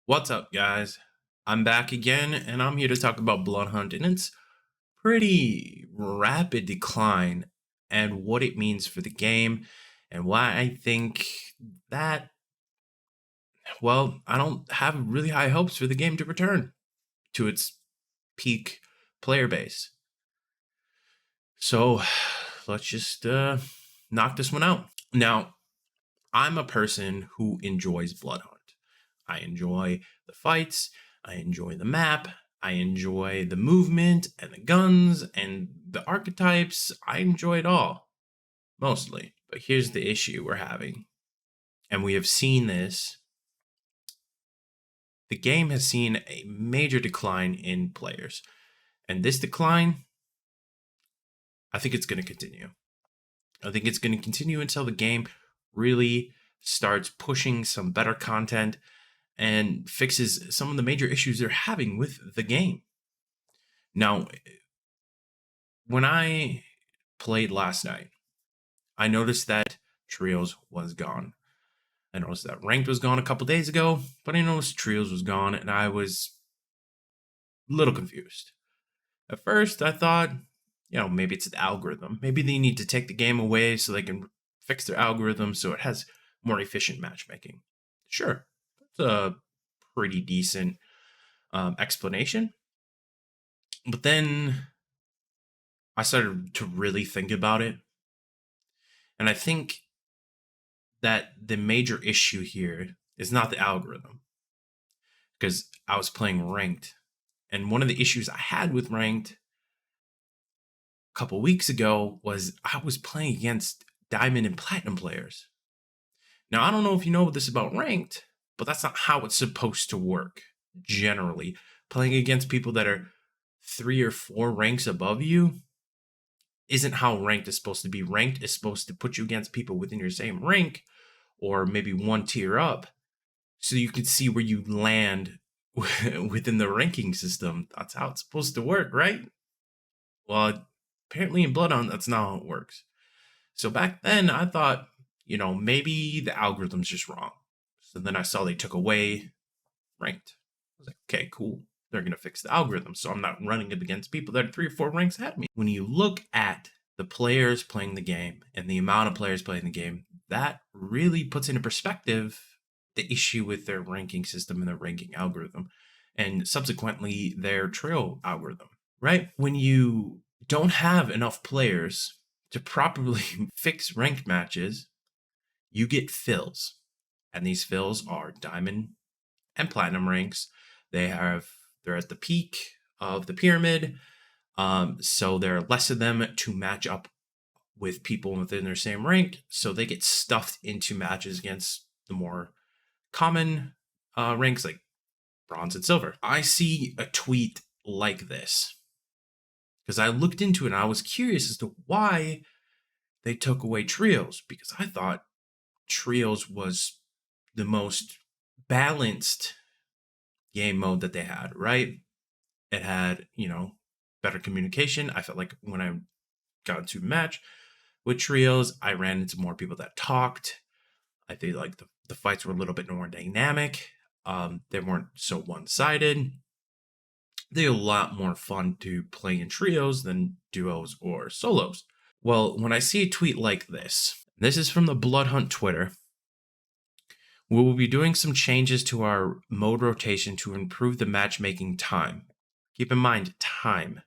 What's up, guys? I'm back again, and I'm here to talk about Bloodhunt and its pretty rapid decline and what it means for the game, and why I think that, well, I don't have really high hopes for the game to return to its peak player base. So let's just knock this one out. Now, I'm a person who enjoys Bloodhunt. I enjoy the fights, I enjoy the map, I enjoy the movement and the guns and the archetypes. I enjoy it all, mostly. But here's the issue we're having, and we have seen this. The game has seen a major decline in players, and this decline, I think it's going to continue. I think it's going to continue until the game really starts pushing some better content and fixes some of the major issues they're having with the game. Now, when I played last night, I noticed that Trios was gone. I noticed that Ranked was gone a couple days ago, but I noticed Trios was gone, and I was a little confused. At first, I thought, maybe it's the algorithm. Maybe they need to take the game away so they can fix their algorithm so it has more efficient matchmaking. Sure, that's a pretty decent explanation. But then I started to really think about it. And I think that the major issue here is not the algorithm. Because I was playing Ranked. And one of the issues I had with Ranked a couple weeks ago was I was playing against Diamond and Platinum players. Now, I don't know if you know this about Ranked, but that's not how it's supposed to work, generally. Playing against people that are 3 or 4 ranks above you isn't how Ranked is supposed to be. Ranked is supposed to put you against people within your same rank, or maybe one tier up, so you can see where you land within the ranking system. That's how it's supposed to work, right? Well, apparently in Bloodhunt, that's not how it works. So back then, I thought, maybe the algorithm's just wrong. So then I saw they took away Ranked. I was like, okay, cool. They're going to fix the algorithm, so I'm not running up against people that are 3 or 4 ranks ahead of me. When you look at the players playing the game and the amount of players playing the game, that really puts into perspective the issue with their ranking system and their ranking algorithm, and subsequently their trail algorithm, right? When you don't have enough players to properly fix ranked matches, you get fills. And these fills are diamond and platinum ranks. They're at the peak of the pyramid. So there are less of them to match up with people within their same rank. So they get stuffed into matches against the more common ranks like bronze and silver. I see a tweet like this because I looked into it and I was curious as to why they took away trios, because I thought trios was the most balanced game mode that they had, right? It had, better communication. I felt like when I got into a match with trios, I ran into more people that talked. I think like the fights were a little bit more dynamic. They weren't so one-sided. They're a lot more fun to play in trios than duos or solos. Well, when I see a tweet like this is from the Bloodhunt Twitter. We will be doing some changes to our mode rotation to improve the matchmaking time. Keep in mind, time.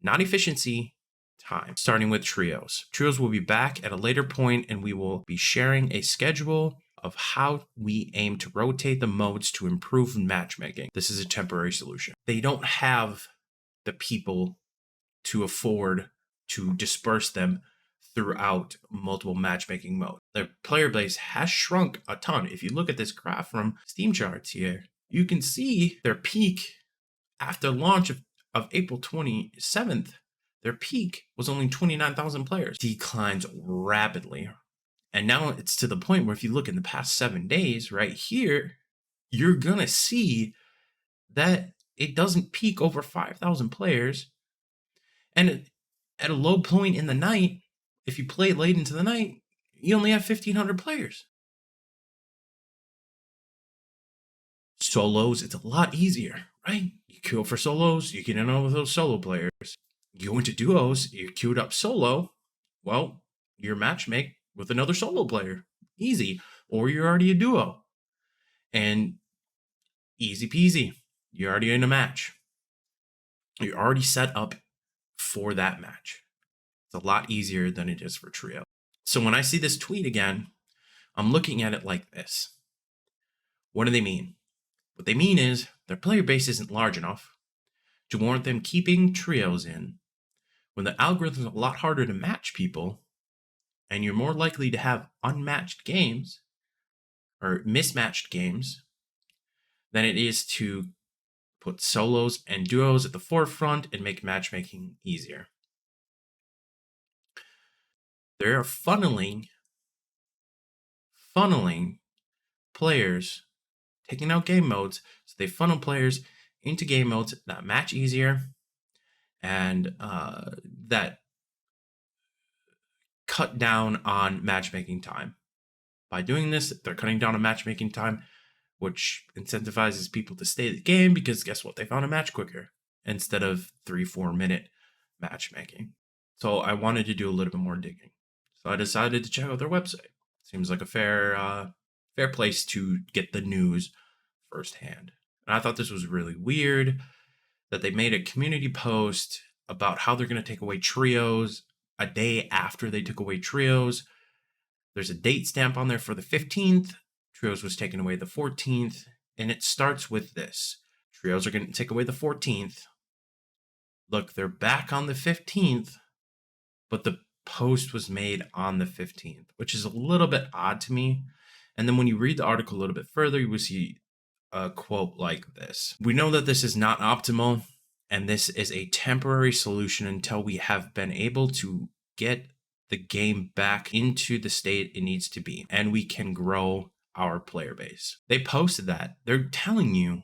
Not efficiency, time. Starting with trios. Trios will be back at a later point, and we will be sharing a schedule of how we aim to rotate the modes to improve matchmaking. This is a temporary solution. They don't have the people to afford to disperse them throughout multiple matchmaking modes. Their player base has shrunk a ton. If you look at this graph from Steam charts here, you can see their peak after launch of April 27th. Their peak was only 29,000 players. Declines rapidly. And now it's to the point where if you look in the past 7 days, right here, you're going to see that it doesn't peak over 5,000 players. And at a low point in the night, if you play late into the night, you only have 1,500 players. Solos, it's a lot easier, right? You queue up for solos, you get in on with those solo players. You go into duos, you queued up solo, well, you're matchmake with another solo player. Easy. Or you're already a duo. And easy peasy. You're already in a match. You're already set up for that match. It's a lot easier than it is for trio. So when I see this tweet again, I'm looking at it like this. What do they mean? What they mean is their player base isn't large enough to warrant them keeping trios in when the algorithm is a lot harder to match people and you're more likely to have unmatched games or mismatched games than it is to put solos and duos at the forefront and make matchmaking easier. They're funneling players, taking out game modes, so they funnel players into game modes that match easier and that cut down on matchmaking time. By doing this, they're cutting down on matchmaking time, which incentivizes people to stay in the game because guess what? They found a match quicker instead of 3-4 minute matchmaking. So I wanted to do a little bit more digging. So I decided to check out their website. Seems like a fair place to get the news firsthand. And I thought this was really weird that they made a community post about how they're going to take away trios a day after they took away trios. There's a date stamp on there for the 15th. Trios was taken away the 14th. And it starts with this. Trios are going to take away the 14th. Look, they're back on the 15th, but the post was made on the 15th, which is a little bit odd to me. And then when you read the article a little bit further, you will see a quote like this. We know that this is not optimal, and this is a temporary solution until we have been able to get the game back into the state it needs to be, and we can grow our player base. They posted that. They're telling you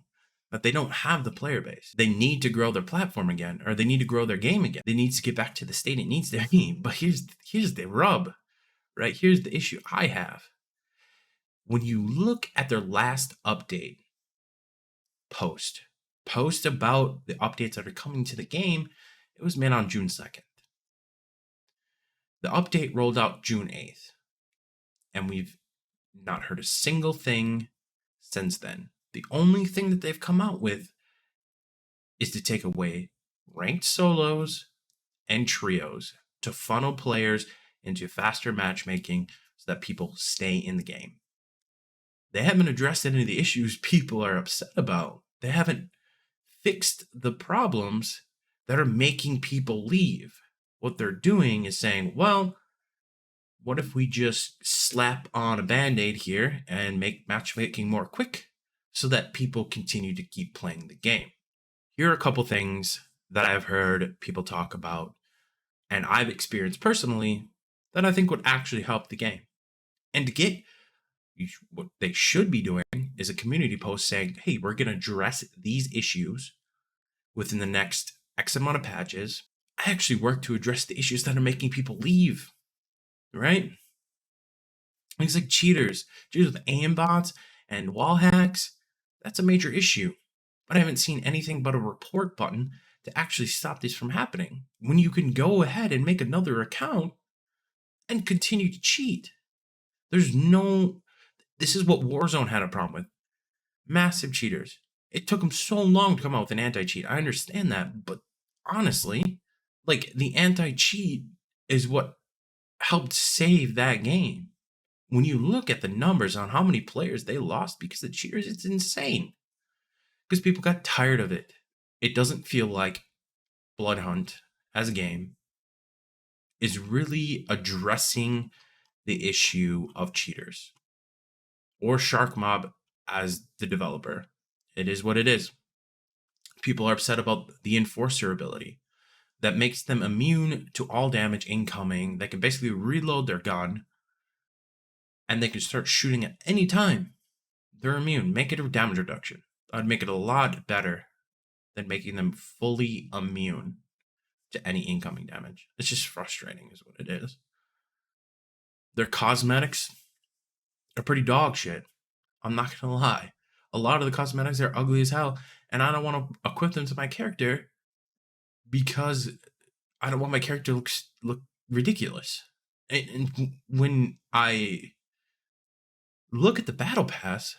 that they don't have the player base. They need to grow their platform again, or they need to grow their game again. They need to get back to the state it needs to be. But here's the rub, right? Here's the issue I have. When you look at their last update post about the updates that are coming to the game, it was made on June 2nd. The update rolled out June 8th, and we've not heard a single thing since then. The only thing that they've come out with is to take away ranked solos and trios to funnel players into faster matchmaking so that people stay in the game. They haven't addressed any of the issues people are upset about. They haven't fixed the problems that are making people leave. What they're doing is saying, well, what if we just slap on a band-aid here and make matchmaking more quick so that people continue to keep playing the game? Here are a couple things that I've heard people talk about and I've experienced personally that I think would actually help the game. And to get what they should be doing is a community post saying, hey, we're going to address these issues within the next X amount of patches. I actually work to address the issues that are making people leave, right? Things like cheaters with aim bots and wall hacks. That's a major issue. But I haven't seen anything but a report button to actually stop this from happening. When you can go ahead and make another account and continue to cheat. This is what Warzone had a problem with. Massive cheaters. It took them so long to come out with an anti-cheat. I understand that, but honestly, like the anti-cheat is what helped save that game. When you look at the numbers on how many players they lost because of cheaters, it's insane. Because people got tired of it. It doesn't feel like Bloodhunt as a game is really addressing the issue of cheaters. Or Shark Mob as the developer. It is what it is. People are upset about the Enforcer ability that makes them immune to all damage incoming. They can basically reload their gun and they can start shooting at any time. They're immune. Make it a damage reduction. I'd make it a lot better than making them fully immune to any incoming damage. It's just frustrating is what it is. Their cosmetics are pretty dog shit. I'm not gonna lie. A lot of the cosmetics are ugly as hell, and I don't want to equip them to my character because I don't want my character to look ridiculous. And when I look at the battle pass,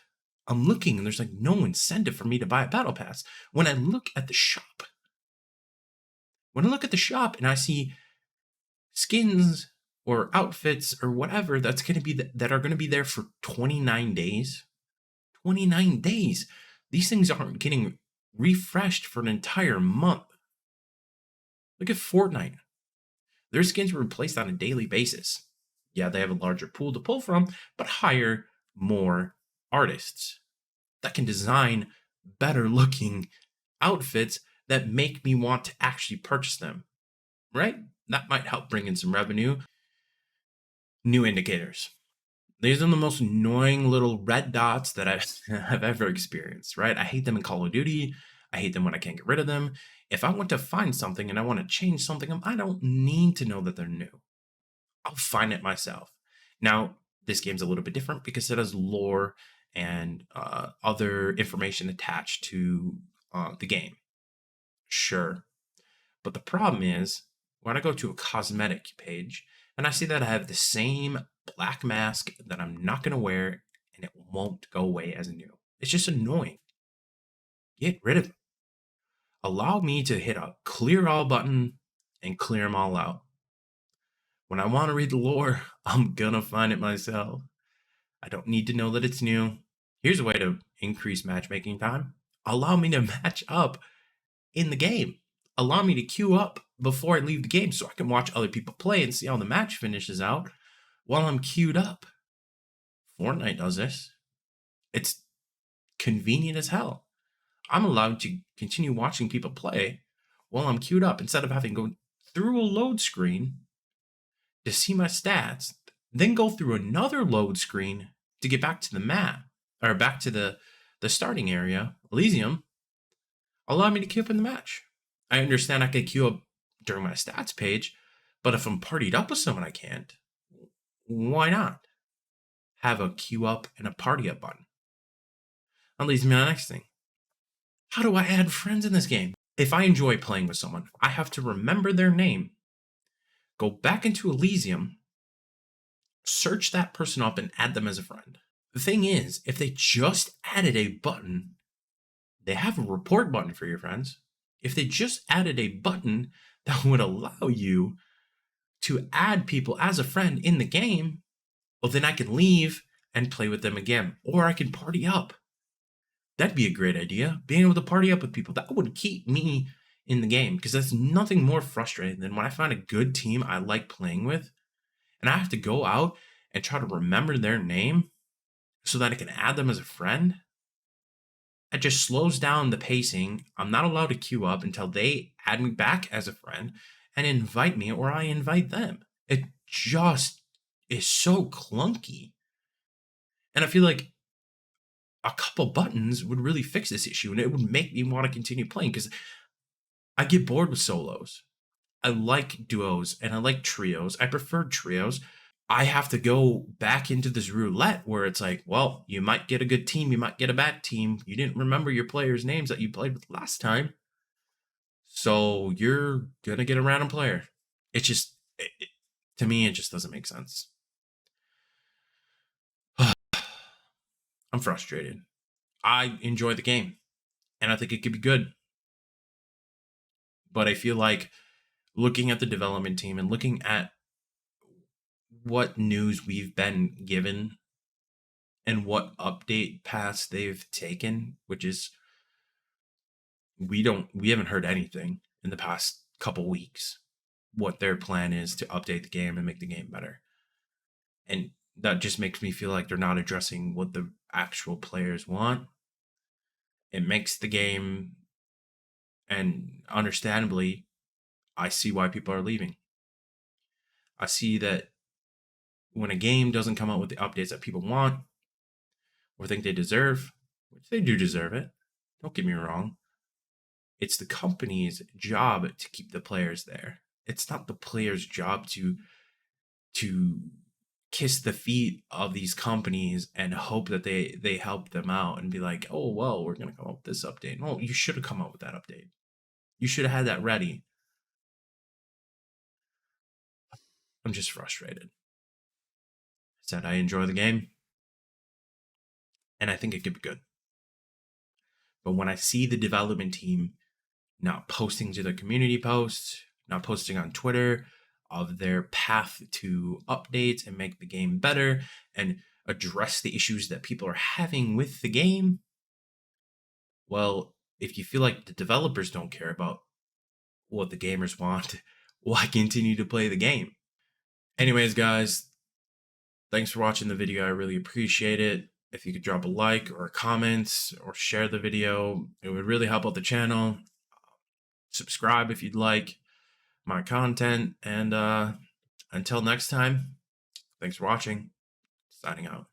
I'm looking and there's like no incentive for me to buy a battle pass. When I look at the shop, and I see skins or outfits or whatever that's going to be that are going to be there for 29 days. 29 days. These things aren't getting refreshed for an entire month. Look at Fortnite. Their skins were replaced on a daily basis. Yeah, they have a larger pool to pull from, but hire more artists that can design better looking outfits that make me want to actually purchase them, right? That might help bring in some revenue. New indicators. These are the most annoying little red dots that I've ever experienced, right? I hate them in Call of Duty. I hate them when I can't get rid of them. If I want to find something and I want to change something, I don't need to know that they're new. I'll find it myself. Now, this game's a little bit different because it has lore and other information attached to the game. Sure. But the problem is when I go to a cosmetic page and I see that I have the same black mask that I'm not going to wear and it won't go away as new. It's just annoying. Get rid of it. Allow me to hit a clear all button and clear them all out. When I want to read the lore, I'm going to find it myself. I don't need to know that it's new. Here's a way to increase matchmaking time. Allow me to match up in the game. Allow me to queue up before I leave the game so I can watch other people play and see how the match finishes out while I'm queued up. Fortnite does this. It's convenient as hell. I'm allowed to continue watching people play while I'm queued up instead of having to go through a load screen to see my stats, then go through another load screen to get back to the map or back to the starting area, Elysium. Allow me to queue up in the match. I understand I can queue up during my stats page, but if I'm partied up with someone I can't, why not have a queue up and a party up button? That leads me to the next thing. How do I add friends in this game? If I enjoy playing with someone, I have to remember their name, go back into Elysium, search that person up, and add them as a friend. The thing is, if they just added a button, they have a report button for your friends. If they just added a button that would allow you to add people as a friend in the game, well, then I can leave and play with them again, or I can party up. That'd be a great idea. Being able to party up with people, that would keep me in the game because that's nothing more frustrating than when I find a good team I like playing with and I have to go out and try to remember their name so that I can add them as a friend. It just slows down the pacing. I'm not allowed to queue up until they add me back as a friend and invite me or I invite them. It just is so clunky. And I feel like a couple buttons would really fix this issue and it would make me want to continue playing because I get bored with solos. I like duos and I like trios. I prefer trios. I have to go back into this roulette where it's like, well, you might get a good team, you might get a bad team. You didn't remember your players' names that you played with last time. So you're going to get a random player. It's just, to me, it just doesn't make sense. I'm frustrated. I enjoy the game and I think it could be good. But I feel like looking at the development team and looking at what news we've been given and what update paths they've taken, which is we haven't heard anything in the past couple weeks what their plan is to update the game and make the game better. And that just makes me feel like they're not addressing what the actual players want. It makes the game, and understandably, I see why people are leaving. I see that when a game doesn't come out with the updates that people want or think they deserve, which they do deserve it, don't get me wrong, it's the company's job to keep the players there. It's not the player's job to kiss the feet of these companies and hope that they help them out and be like, oh well, we're gonna come up with this update. No, you should have come up with that update. You should have had that ready. I'm just frustrated. I said I enjoy the game, and I think it could be good. But when I see the development team not posting to the community posts, not posting on Twitter of their path to updates and make the game better and address the issues that people are having with the game, well, if you feel like the developers don't care about what the gamers want, why continue to play the game? Anyways, guys, thanks for watching the video. I really appreciate it. If you could drop a like or a comment or share the video, it would really help out the channel. Subscribe if you'd like my content. And until next time, thanks for watching. Signing out.